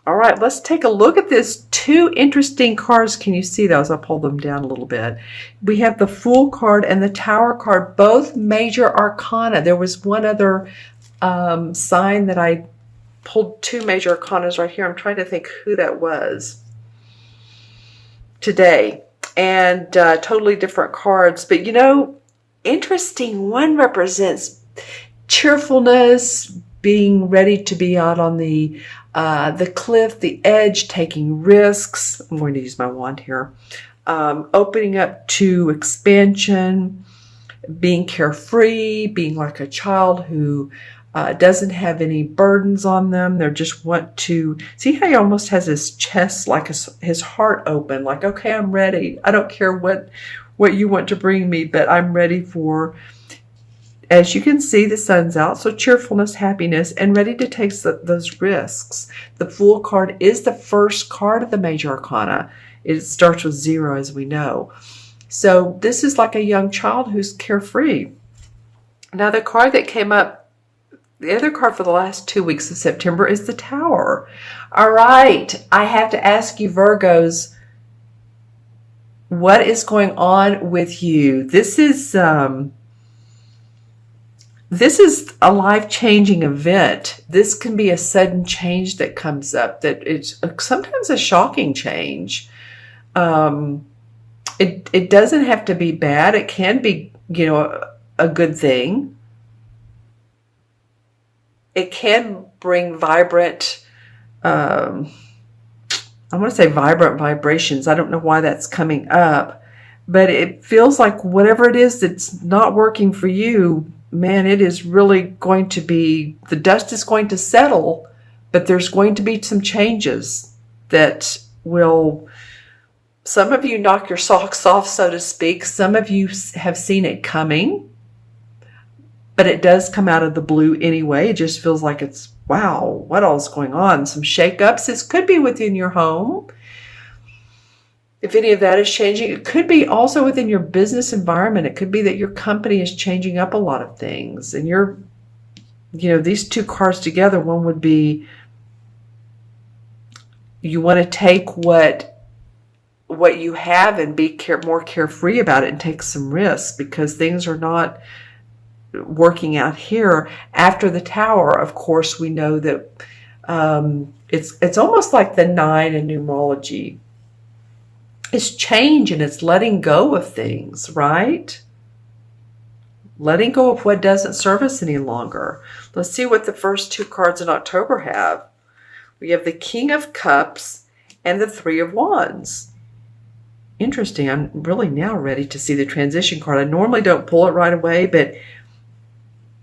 All right, let's take a look at this. Two interesting cards. Can you see those? I'll pull them down a little bit. We have the Fool card and the Tower card, both major arcana. There was one other sign that I pulled two major arcanas right here. I'm trying to think who that was today. And totally different cards. But you know, interesting. One represents cheerfulness, being ready to be out on the cliff, the edge, taking risks. I'm going to use my wand here. Opening up to expansion, being carefree, being like a child who doesn't have any burdens on them. They just want to see how he almost has his chest, like his heart open, like, okay, I'm ready. I don't care what you want to bring me, but I'm ready for. As you can see, the sun's out, so cheerfulness, happiness, and ready to take those risks. The Fool card is the first card of the major arcana. It starts with 0, as we know. So this is like a young child who's carefree. Now the card that came up, the other card for the last 2 weeks of September, is the Tower. All right, I have to ask you, Virgos, what is going on with you? This is a life-changing event. This can be a sudden change that comes up, that it's sometimes a shocking change. It doesn't have to be bad. It can be, you know, a good thing. It can bring vibrant, I want to say vibrant vibrations. I don't know why that's coming up, but it feels like whatever it is that's not working for you, man, it is really going to be, the dust is going to settle, but there's going to be some changes that will, some of you knock your socks off, so to speak. Some of you have seen it coming, but it does come out of the blue anyway. It just feels like it's, wow, what all is going on? Some shakeups. This could be within your home. If any of that is changing, it could be also within your business environment. It could be that your company is changing up a lot of things. And you're, you know, these two cards together, one would be you want to take what you have and be more carefree about it and take some risks because things are not working out here. After the Tower, of course, we know that it's almost like the 9 in numerology. It's change and it's letting go of things, right? Letting go of what doesn't serve us any longer. Let's see what the first two cards in October have. We have the King of Cups and the 3 of Wands. Interesting. I'm really now ready to see the transition card. I normally don't pull it right away, but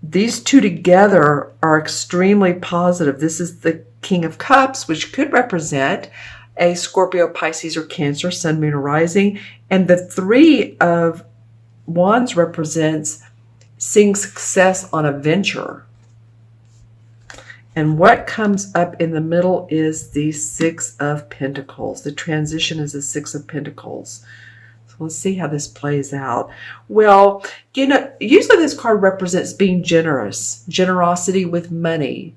these two together are extremely positive. This is the King of Cups, which could represent a Scorpio, Pisces, or Cancer, Sun, Moon, or Rising. And the 3 of Wands represents seeing success on a venture. And what comes up in the middle is the 6 of Pentacles. The transition is the 6 of Pentacles. So let's see how this plays out. Well, you know, usually this card represents being generous, generosity with money.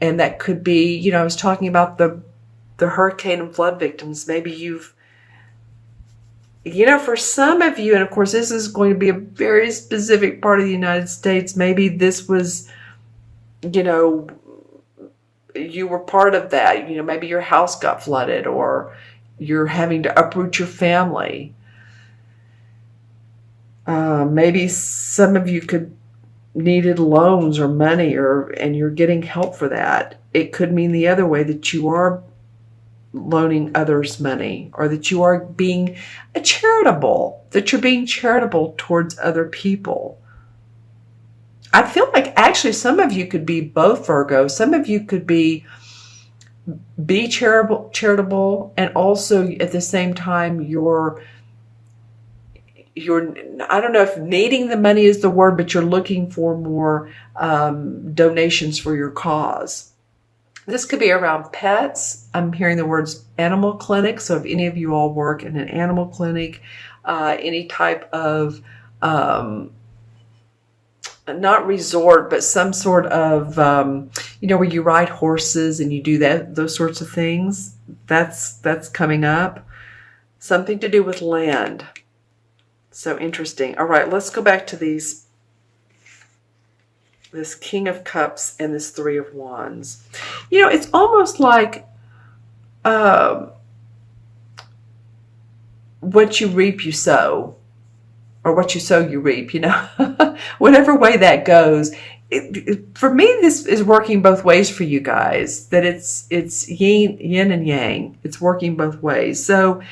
And that could be, you know, I was talking about the hurricane and flood victims. Maybe you've, you know, for some of you, and of course this is going to be a very specific part of the United States, maybe this was, you know, you were part of that. You know, maybe your house got flooded or you're having to uproot your family. Maybe some of you needed loans or money and you're getting help for that. It could mean the other way, that you are loaning others money, or that you are being charitable, that you're being charitable towards other people. I feel like actually some of you could be both, Virgo. Some of you could be charitable, and also at the same time you're I don't know if needing the money is the word, but you're looking for more donations for your cause. This could be around pets. I'm hearing the words animal clinic. So if any of you all work in an animal clinic, any type of not resort, but some sort of, where you ride horses and you do those sorts of things. That's coming up. Something to do with land. So interesting. All right, let's go back to this King of Cups and this Three of Wands. It's almost like what you reap, you sow. Or what you sow, you reap, whatever way that goes. For me, this is working both ways for you guys, that it's yin and yang. It's working both ways. So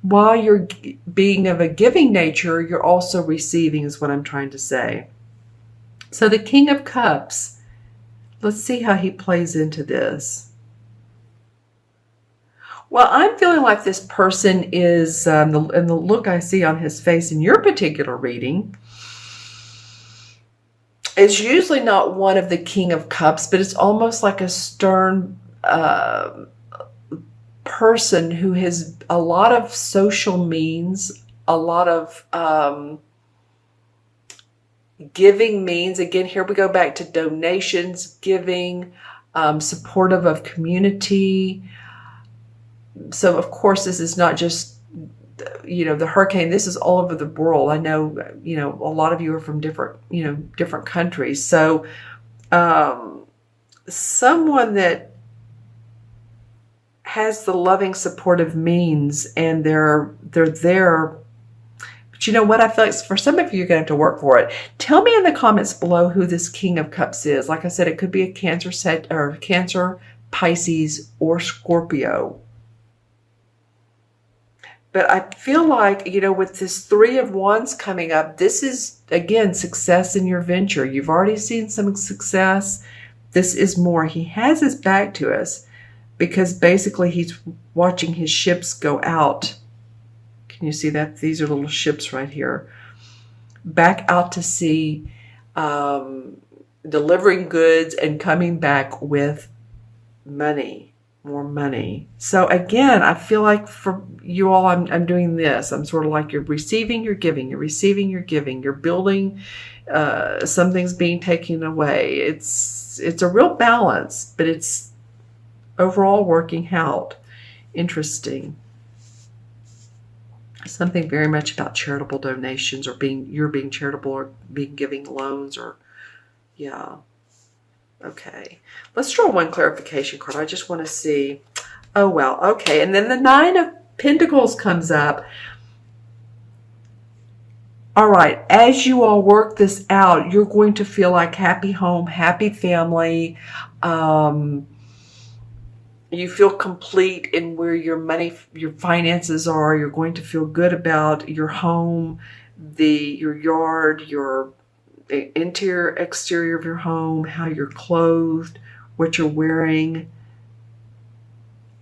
while you're being of a giving nature, you're also receiving, is what I'm trying to say. So the King of Cups, let's see how he plays into this. Well, I'm feeling like this person is, and the look I see on his face in your particular reading, is usually not one of the King of Cups, but it's almost like a stern person who has a lot of social means, a lot of giving means. Again, here we go back to donations, giving, supportive of community. So, of course, this is not just, the hurricane. This is all over the world. I know, a lot of you are from different countries. So, someone that has the loving, supportive means, and they're there. But you know what? I feel like for some of you, you're going to have to work for it. Tell me in the comments below who this King of Cups is. Like I said, it could be a Cancer, Pisces, or Scorpio. But I feel like, with this Three of Wands coming up, this is, again, success in your venture. You've already seen some success. This is more. He has his back to us because basically he's watching his ships go out. Can you see that? These are little ships right here. Back out to sea, delivering goods and coming back with money. More money. So again, I feel like for you all, I'm doing this. I'm sort of like you're receiving, you're giving, you're receiving, you're giving, you're building, something's being taken away. It's a real balance, but it's overall working out. Interesting. Something very much about charitable donations, or you're being charitable, or being giving loans, or yeah. Okay, let's draw one clarification card. I just want to see. Oh, well, okay. And then the Nine of Pentacles comes up. All right, as you all work this out, you're going to feel like happy home, happy family. You feel complete in where your money, your finances are. You're going to feel good about your home, your yard, your interior, exterior of your home, how you're clothed, what you're wearing.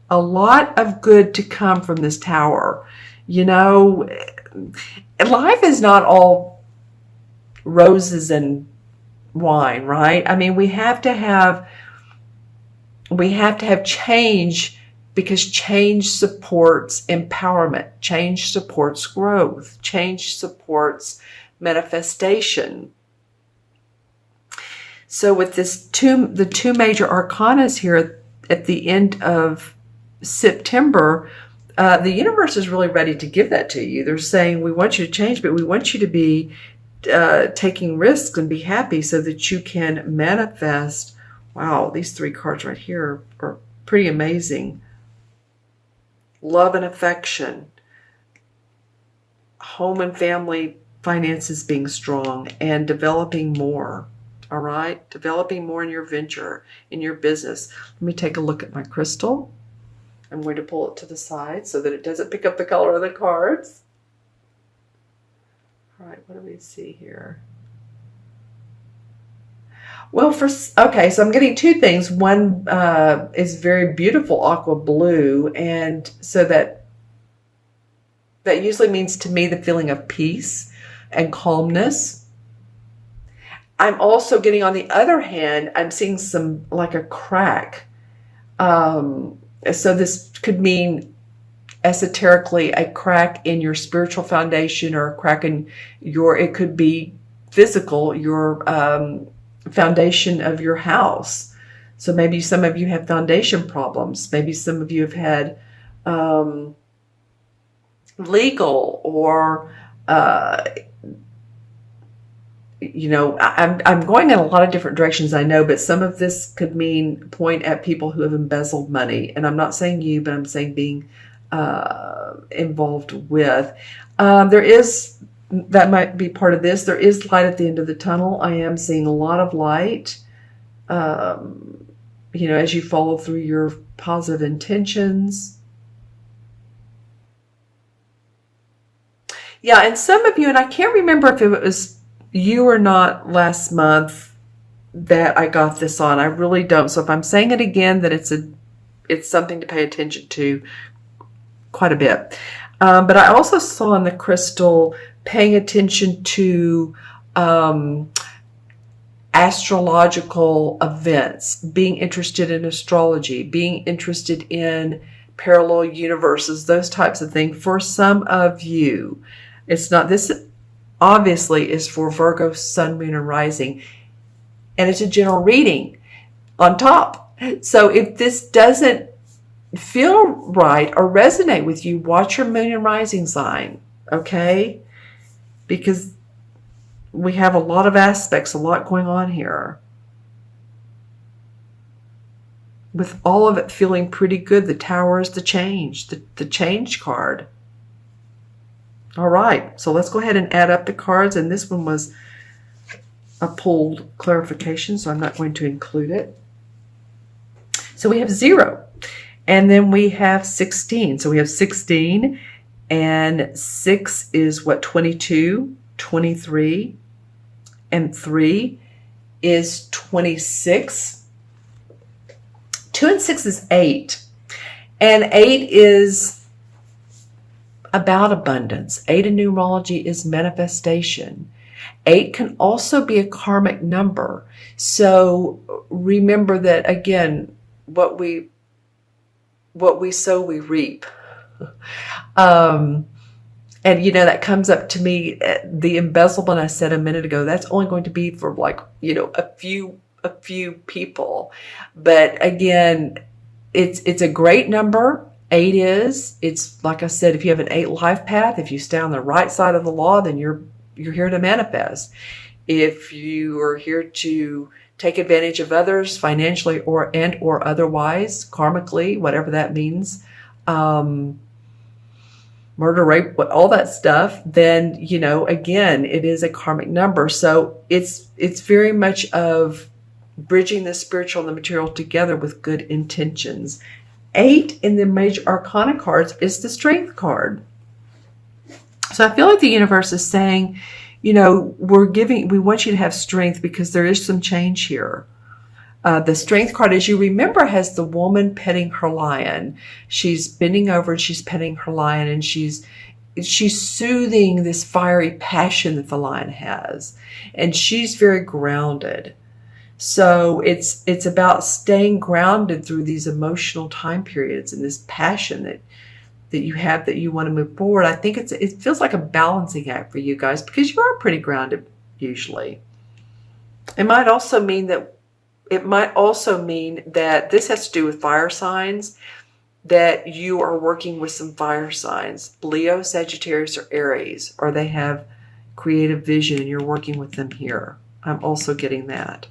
A lot of good to come from this Tower. Life is not all roses and wine, right? I mean, we have to have change, because change supports empowerment. Change supports growth. Change supports manifestation. So with the two major arcanas here at the end of September, the universe is really ready to give that to you. They're saying, we want you to change, but we want you to be taking risks and be happy so that you can manifest. Wow, these three cards right here are pretty amazing. Love and affection, home and family finances being strong, and developing more. All right, developing more in your venture, in your business. Let me take a look at my crystal. I'm going to pull it to the side so that it doesn't pick up the color of the cards. All right, what do we see here? Well, okay, so I'm getting two things. One is very beautiful aqua blue, and so that usually means to me the feeling of peace and calmness. I'm also getting, on the other hand, I'm seeing some, like a crack. So this could mean esoterically a crack in your spiritual foundation, or a crack in it could be physical, your foundation of your house. So maybe some of you have foundation problems. Maybe some of you have had legal or I'm going in a lot of different directions, I know, but some of this could point at people who have embezzled money. And I'm not saying you, but I'm saying being involved with. That might be part of this. There is light at the end of the tunnel. I am seeing a lot of light, as you follow through your positive intentions. Yeah, and some of you, and I can't remember if it was you or not last month that I got this on. I really don't. So if I'm saying it again, that it's something to pay attention to quite a bit. But I also saw in the crystal paying attention to astrological events, being interested in astrology, being interested in parallel universes, those types of things. For some of you, this obviously is for Virgo, Sun, Moon, and Rising. And it's a general reading on top. So if this doesn't feel right or resonate with you, watch your Moon and Rising sign, okay? Because we have a lot of aspects, a lot going on here. With all of it feeling pretty good, the Tower is the change, the change card. All right, so let's go ahead and add up the cards. And this one was a pulled clarification, so I'm not going to include it. So we have 0. And then we have 16. So we have 16, and 6 is what, 22, 23, and 3 is 26. 2 and 6 is 8. And 8 is about abundance. 8 in numerology is manifestation. 8 can also be a karmic number. So remember that, again, what we sow, we reap. And that comes up to me, the embezzlement I said a minute ago, that's only going to be for a few people. But again, it's a great number. 8 is. It's like I said, if you have an 8 life path, if you stay on the right side of the law, then you're here to manifest. If you are here to take advantage of others financially or otherwise, karmically, whatever that means, murder, rape, all that stuff, then, again, it is a karmic number. So it's very much of bridging the spiritual and the material together with good intentions. 8 in the major arcana cards is the strength card. So I feel like the universe is saying, we want you to have strength because there is some change here. The strength card, as you remember, has the woman petting her lion. She's bending over and she's petting her lion, and she's soothing this fiery passion that the lion has. And she's very grounded. So it's about staying grounded through these emotional time periods and this passion that you have, that you want to move forward. I think it feels like a balancing act for you guys because you are pretty grounded usually. It might also mean that this has to do with fire signs, that you are working with some fire signs, Leo, Sagittarius, or Aries, or they have creative vision and you're working with them here. I'm also getting that.